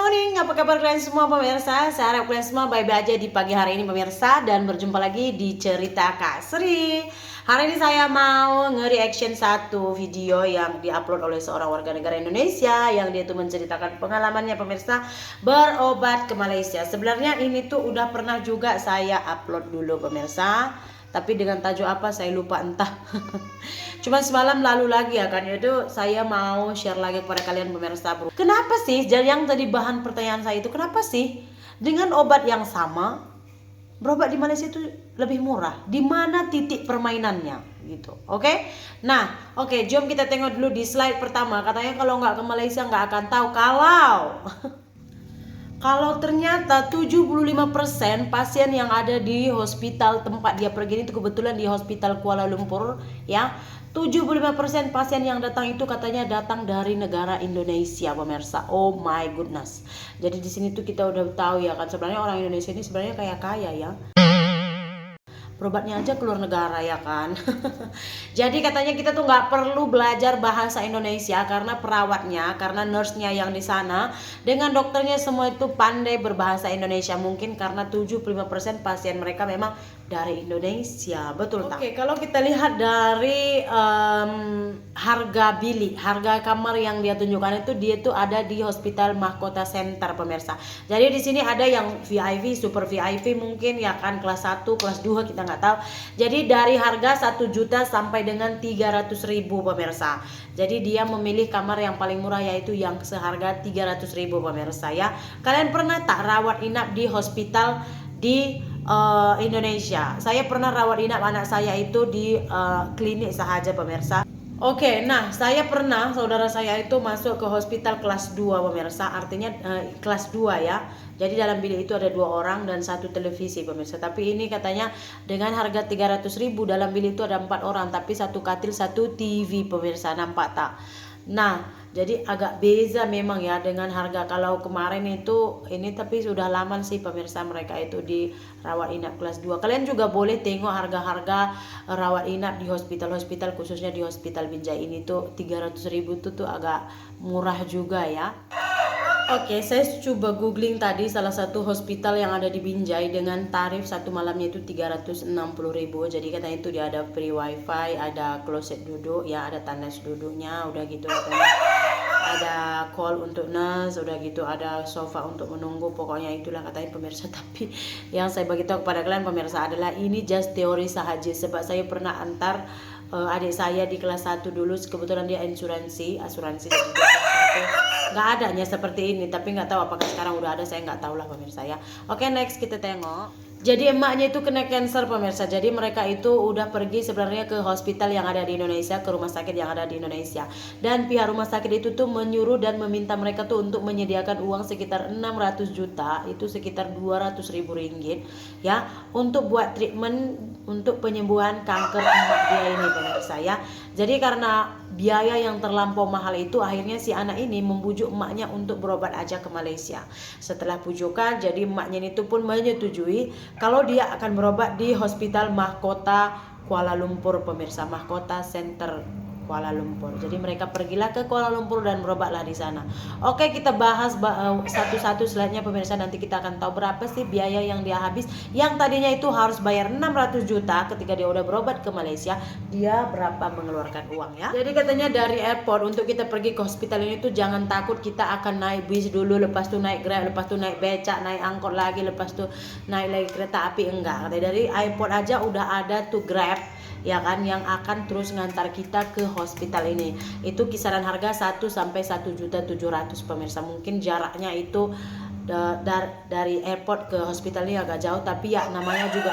morning, apa kabar kalian semua pemirsa? Saya harap kalian semua baik-baik aja di pagi hari ini pemirsa. Dan berjumpa lagi di Cerita Kak Sri. Hari ini saya mau nge-reaction satu video yang diupload oleh seorang warga negara Indonesia, yang dia tuh menceritakan pengalamannya pemirsa berobat ke Malaysia. Sebenarnya ini tuh udah pernah juga saya upload dulu pemirsa, tapi dengan tajuk apa saya lupa entah. Cuma semalam lalu lagi ya kan, itu saya mau share lagi kepada kalian pemirsa bro. Kenapa sih, yang tadi bahan pertanyaan saya itu, kenapa sih dengan obat yang sama berobat di Malaysia itu lebih murah? Di mana titik permainannya gitu? Oke? Nah, oke, jom kita tengok dulu di slide pertama. Katanya kalau nggak ke Malaysia nggak akan tahu kalau ternyata 75% pasien yang ada di hospital tempat dia pergi itu kebetulan di hospital Kuala Lumpur ya. 75% pasien yang datang itu katanya datang dari negara Indonesia pemirsa. Oh my goodness. Jadi di sini tuh kita udah tahu ya kan, sebenarnya orang Indonesia ini sebenarnya kaya ya. Berobatnya aja keluar negara ya kan. Jadi katanya kita tuh nggak perlu belajar bahasa Indonesia karena perawatnya, karena nurse-nya yang di sana dengan dokternya semua itu pandai berbahasa Indonesia. Mungkin karena 75% pasien mereka memang dari Indonesia. Betul tak? Oke, kalau kita lihat dari harga bilik, harga kamar yang dia tunjukkan itu, dia tuh ada di Hospital Mahkota Center pemirsa. Jadi di sini ada yang VIP, super VIP mungkin ya kan, kelas 1, kelas 2 kita nggak tahu. Jadi dari harga 1 juta sampai dengan 300.000 pemirsa. Jadi dia memilih kamar yang paling murah, yaitu yang seharga 300.000 pemirsa ya. Kalian pernah tak rawat inap di hospital di Indonesia? Saya pernah rawat inap anak saya itu di klinik sahaja pemirsa. Oke, nah saya pernah, saudara saya itu masuk ke hospital kelas 2 pemirsa, artinya kelas 2 ya. Jadi dalam bilik itu ada 2 orang dan 1 televisi pemirsa. Tapi ini katanya dengan harga 300.000, dalam bilik itu ada 4 orang, tapi 1 katil 1 TV pemirsa, nampak tak? Nah, jadi agak beza memang ya dengan harga. Kalau kemarin itu ini, tapi sudah lama sih pemirsa mereka itu di rawat inap kelas 2. Kalian juga boleh tengok harga-harga rawat inap di hospital-hospital, khususnya di Hospital Binjai ini tuh 300.000 tuh agak murah juga ya. Oke, saya coba googling tadi salah satu hospital yang ada di Binjai dengan tarif satu malamnya itu 360.000. Jadi katanya itu dia ada free wifi, ada kloset duduk ya, ada tandas duduknya, udah gitu katanya ada call untuk nurse, udah gitu ada sofa untuk menunggu. Pokoknya itulah katanya pemirsa. Tapi yang saya beritahu kepada kalian pemirsa adalah ini just teori sahaja, sebab saya pernah antar adik saya di kelas 1 dulu, kebetulan dia asuransi nggak adanya seperti ini, tapi nggak tahu apakah sekarang udah ada, saya nggak tahu lah pemirsa ya. Oke, next kita tengok. Jadi emaknya itu kena cancer pemirsa. Jadi mereka itu udah pergi sebenarnya ke hospital yang ada di Indonesia, ke rumah sakit yang ada di Indonesia. Dan pihak rumah sakit itu tuh menyuruh dan meminta mereka tuh untuk menyediakan uang sekitar 600 juta, itu sekitar 200.000 ringgit ya, untuk buat treatment untuk penyembuhan kanker emak dia ini pemirsa ya. Jadi karena biaya yang terlampau mahal itu, akhirnya si anak ini membujuk emaknya untuk berobat aja ke Malaysia. Setelah pujukan, jadi emaknya itu pun menyetujui kalau dia akan berobat di Hospital Mahkota Kuala Lumpur pemirsa, Mahkota Center Kuala Lumpur. Jadi mereka pergilah ke Kuala Lumpur dan berobatlah di sana. Oke, kita bahas satu-satu slide-nya pemirsa. Nanti kita akan tahu berapa sih biaya yang dia habis. Yang tadinya itu harus bayar 600 juta ketika dia udah berobat ke Malaysia, dia berapa mengeluarkan uang ya. Jadi katanya dari airport untuk kita pergi ke hospital ini tuh jangan takut kita akan naik bis dulu, lepas tuh naik Grab, lepas tuh naik becak, naik angkot lagi, lepas tuh naik lagi kereta api. Enggak, dari airport aja udah ada tuh Grab ya kan, yang akan terus ngantar kita ke hospital ini. Itu kisaran harga 1 sampai 1.700.000 pemirsa. Mungkin jaraknya itu dari airport ke hospital ini agak jauh, tapi ya namanya juga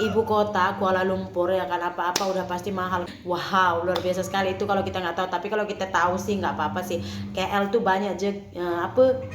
ibu kota Kuala Lumpur ya kan, apa-apa udah pasti mahal. Wow, luar biasa sekali itu kalau kita nggak tahu. Tapi kalau kita tahu sih nggak apa-apa sih. KL tuh banyak aja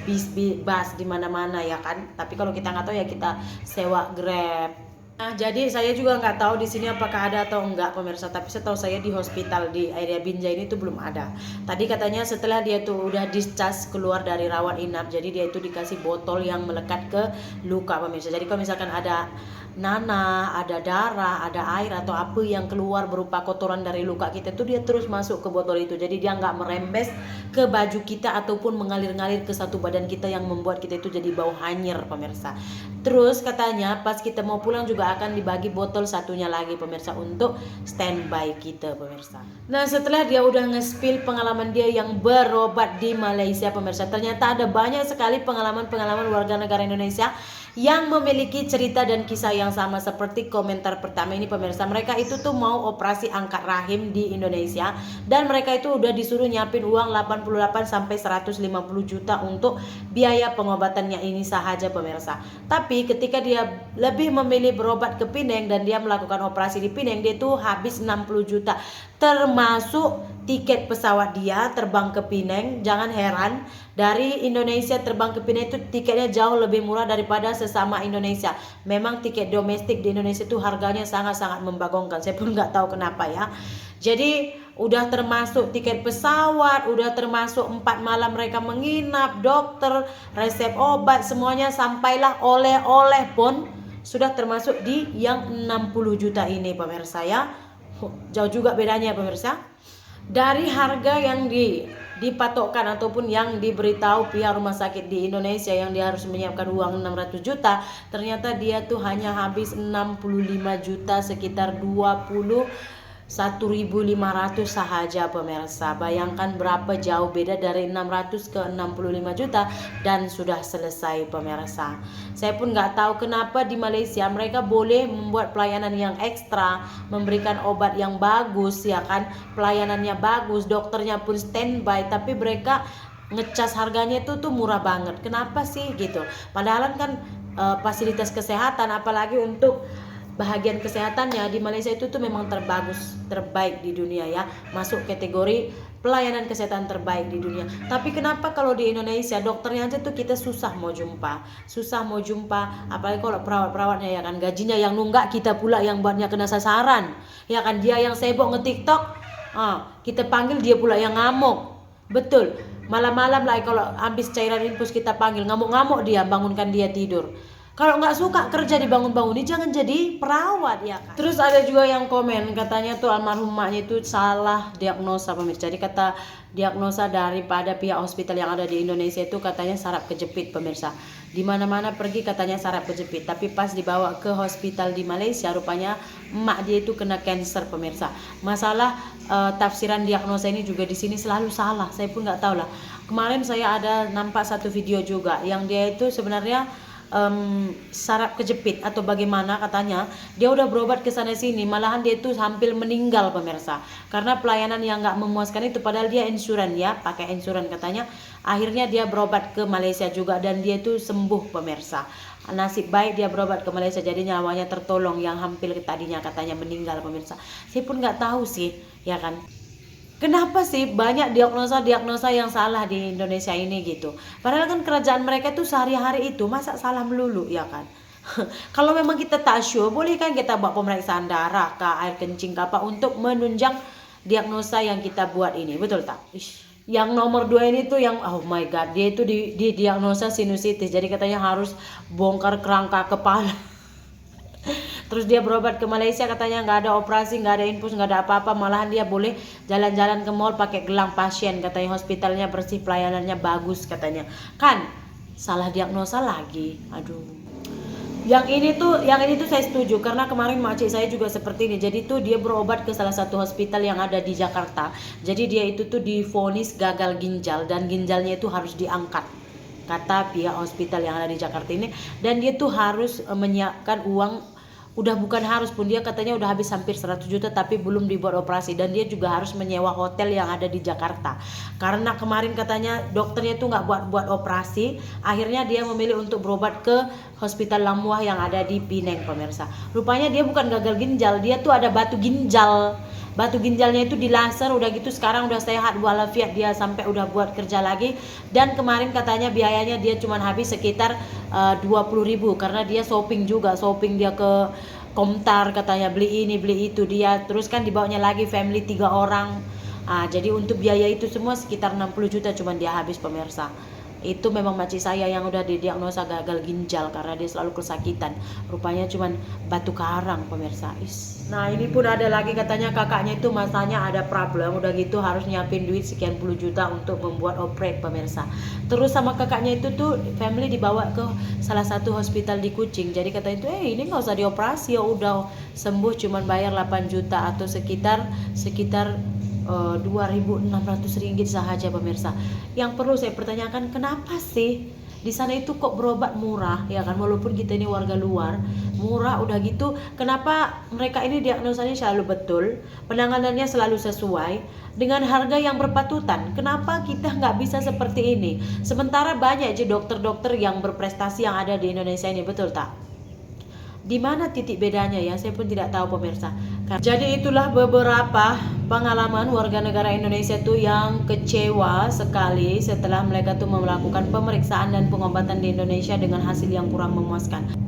bis bus di mana-mana ya kan. Tapi kalau kita nggak tahu ya kita sewa Grab. Nah, jadi saya juga nggak tahu di sini apakah ada atau enggak pemirsa, tapi setahu saya di hospital di area Binjai ini tuh belum ada. Tadi katanya setelah dia tuh udah discharge keluar dari rawat inap, jadi dia itu dikasih botol yang melekat ke luka pemirsa. Jadi kalau misalkan ada nanah, ada darah, ada air atau apa yang keluar berupa kotoran dari luka kita itu dia terus masuk ke botol itu. Jadi dia nggak merembes ke baju kita ataupun mengalir-ngalir ke satu badan kita yang membuat kita itu jadi bau hanyir pemirsa. Terus katanya pas kita mau pulang juga akan dibagi botol satunya lagi pemirsa untuk standby kita pemirsa. Nah setelah dia udah nge-spill pengalaman dia yang berobat di Malaysia pemirsa, ternyata ada banyak sekali pengalaman-pengalaman warga negara Indonesia yang memiliki cerita dan kisah yang sama seperti komentar pertama ini pemirsa. Mereka itu tuh mau operasi angkat rahim di Indonesia dan mereka itu udah disuruh nyiapin uang 88 sampai 150 juta untuk biaya pengobatannya ini sahaja pemirsa. Tapi ketika dia lebih memilih berobat ke Penang dan dia melakukan operasi di Penang, dia tuh habis 60 juta termasuk tiket pesawat dia terbang ke Penang. Jangan heran, dari Indonesia terbang ke Penang itu tiketnya jauh lebih murah daripada sesama Indonesia. Memang tiket domestik di Indonesia itu harganya sangat-sangat membagongkan. Saya pun nggak tahu kenapa ya. Jadi udah termasuk tiket pesawat, udah termasuk 4 malam mereka menginap, dokter, resep obat, semuanya, sampailah oleh-oleh pun sudah termasuk di yang 60 juta ini pemirsa ya. Jauh juga bedanya pemirsa. Dari harga yang dipatokkan ataupun yang diberitahu pihak rumah sakit di Indonesia yang dia harus menyiapkan uang 600 juta, ternyata dia tuh hanya habis 65 juta, sekitar 21.500 sahaja pemirsa. Bayangkan berapa jauh beda dari 600 ke 65 juta dan sudah selesai pemirsa. Saya pun nggak tahu kenapa di Malaysia mereka boleh membuat pelayanan yang ekstra, memberikan obat yang bagus ya kan, pelayanannya bagus, dokternya pun standby, tapi mereka ngecas harganya itu tuh murah banget. Kenapa sih gitu? Padahal kan fasilitas kesehatan apalagi untuk bahagian kesehatannya di Malaysia itu tuh memang terbaik di dunia ya, masuk kategori pelayanan kesehatan terbaik di dunia. Tapi kenapa kalau di Indonesia dokternya aja tuh kita susah mau jumpa, apalagi kalau perawat-perawatnya ya kan, gajinya yang nunggak, kita pula yang buatnya kena sasaran ya kan. Dia yang sibuk nge-TikTok, kita panggil dia pula yang ngamuk. Betul, malam-malam lah kalau habis cairan infus kita panggil, ngamuk-ngamuk dia, bangunkan dia tidur. Kalau nggak suka kerja dibangun-bangunin, jangan jadi perawat ya kan. Terus ada juga yang komen katanya tuh almarhum emaknya itu salah diagnosa pemirsa. Jadi kata diagnosa daripada pihak hospital yang ada di Indonesia itu katanya saraf kejepit pemirsa. Di mana-mana pergi katanya saraf kejepit, tapi pas dibawa ke hospital di Malaysia rupanya emak dia itu kena cancer pemirsa. Masalah tafsiran diagnosa ini juga di sini selalu salah. Saya pun nggak tahu lah. Kemarin saya ada nampak satu video juga yang dia itu sebenarnya saraf kejepit atau bagaimana, katanya dia udah berobat ke sana sini, malahan dia itu hampir meninggal pemirsa karena pelayanan yang nggak memuaskan itu. Padahal dia insuran ya, pakai insuran katanya. Akhirnya dia berobat ke Malaysia juga dan dia itu sembuh pemirsa. Nasib baik dia berobat ke Malaysia jadi nyawanya tertolong, yang hampir tadinya katanya meninggal pemirsa. Saya pun nggak tahu sih ya kan, kenapa sih banyak diagnosa yang salah di Indonesia ini gitu. Padahal kan kerajaan mereka tuh sehari-hari itu masa salah melulu ya kan. Kalau memang kita tak sure, boleh kan kita buat pemeriksaan darah ke air kencing ke apa untuk menunjang diagnosa yang kita buat ini, betul tak? Yang nomor 2 ini tuh yang oh my god, dia itu di diagnosa sinusitis, jadi katanya harus bongkar kerangka kepala. Terus dia berobat ke Malaysia katanya nggak ada operasi, nggak ada infus, nggak ada apa-apa, malahan dia boleh jalan-jalan ke mall pakai gelang pasien, katanya hospitalnya bersih, pelayanannya bagus katanya. Kan salah diagnosa lagi. Aduh. Yang ini tuh saya setuju karena kemarin makcik saya juga seperti ini. Jadi tuh dia berobat ke salah satu hospital yang ada di Jakarta. Jadi dia itu tuh divonis gagal ginjal dan ginjalnya itu harus diangkat, kata pihak hospital yang ada di Jakarta ini. Dan dia tuh harus menyiapkan uang, udah bukan harus pun, dia katanya udah habis hampir 100 juta tapi belum dibuat operasi. Dan dia juga harus menyewa hotel yang ada di Jakarta karena kemarin katanya dokternya itu nggak buat operasi. Akhirnya dia memilih untuk berobat ke hospital Lamuah yang ada di Penang pemirsa. Rupanya dia bukan gagal ginjal, dia tuh ada batu ginjal. Batu ginjalnya itu di laser, udah gitu sekarang udah sehat walafiat, dia sampai udah buat kerja lagi. Dan kemarin katanya biayanya dia cuma habis sekitar 20.000 karena dia shopping dia ke Komtar katanya, beli ini beli itu dia. Terus kan dibawanya lagi family 3 orang. Jadi untuk biaya itu semua sekitar 60 juta cuman dia habis pemirsa. itu memang makcik saya yang udah didiagnosa gagal ginjal karena dia selalu kesakitan. Rupanya cuman batu karang pemirsa. Nah ini pun ada lagi katanya kakaknya itu masanya ada problem, udah gitu harus nyiapin duit sekian puluh juta untuk membuat operate pemirsa. Terus sama kakaknya itu tuh family dibawa ke salah satu hospital di Kucing. Jadi katanya itu ini nggak usah dioperasi ya udah sembuh, cuman bayar 8 juta atau sekitar 2.600 ringgit sahaja pemirsa. Yang perlu saya pertanyakan, kenapa sih di sana itu kok berobat murah ya kan, walaupun kita ini warga luar, murah udah gitu, kenapa mereka ini diagnosanya selalu betul, penanganannya selalu sesuai dengan harga yang berpatutan. Kenapa kita nggak bisa seperti ini, sementara banyak aja dokter-dokter yang berprestasi yang ada di Indonesia ini, betul tak? Di mana titik bedanya ya, saya pun tidak tahu pemirsa. Jadi itulah beberapa pengalaman warga negara Indonesia tuh yang kecewa sekali setelah mereka tuh melakukan pemeriksaan dan pengobatan di Indonesia dengan hasil yang kurang memuaskan.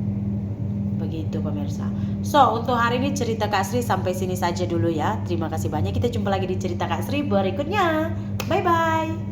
Begitu pemirsa. So untuk hari ini cerita Kak Sri sampai sini saja dulu ya. Terima kasih banyak, kita jumpa lagi di cerita Kak Sri berikutnya. Bye bye.